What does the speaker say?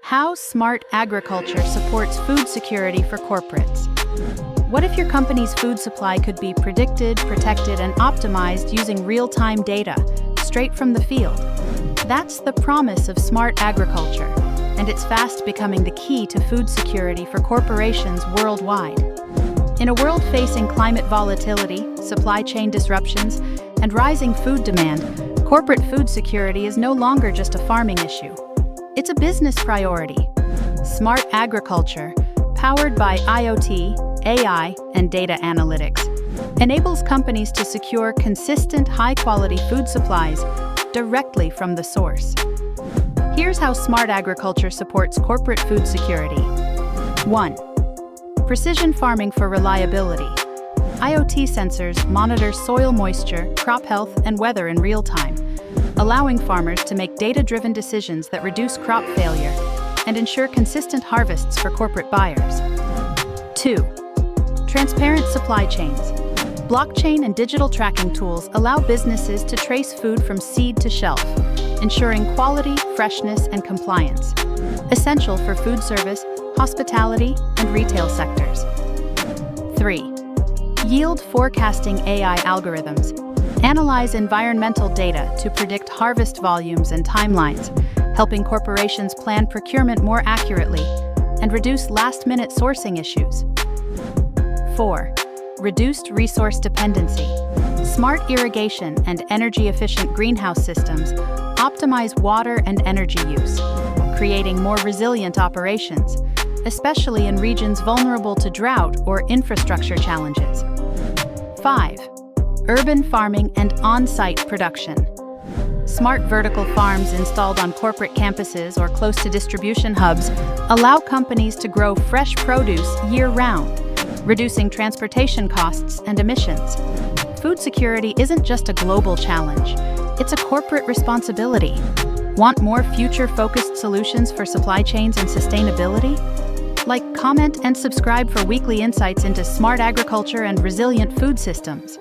How smart agriculture supports food security for corporates. What if your company's food supply could be predicted, protected, and optimized using real-time data, straight from the field? That's the promise of smart agriculture, and it's fast becoming the key to food security for corporations worldwide. In a world facing climate volatility, supply chain disruptions, and rising food demand, corporate food security is no longer just a farming issue. It's a business priority. Smart agriculture, powered by IoT, AI, and data analytics, enables companies to secure consistent, high-quality food supplies directly from the source. Here's how smart agriculture supports corporate food security. 1. Precision farming for reliability. IoT sensors monitor soil moisture, crop health, and weather in real time, allowing farmers to make data-driven decisions that reduce crop failure and ensure consistent harvests for corporate buyers. 2. Transparent supply chains. Blockchain and digital tracking tools allow businesses to trace food from seed to shelf, ensuring quality, freshness, and compliance, essential for food service, hospitality, and retail sectors. 3. Yield forecasting AI algorithms analyze environmental data to predict harvest volumes and timelines, helping corporations plan procurement more accurately and reduce last-minute sourcing issues. 4. Reduced resource dependency. Smart irrigation and energy-efficient greenhouse systems optimize water and energy use, creating more resilient operations, especially in regions vulnerable to drought or infrastructure challenges. 5. Urban farming and on-site production. Smart vertical farms installed on corporate campuses or close to distribution hubs allow companies to grow fresh produce year-round, reducing transportation costs and emissions. Food security isn't just a global challenge, it's a corporate responsibility. Want more future-focused solutions for supply chains and sustainability? Like, comment, and subscribe for weekly insights into smart agriculture and resilient food systems.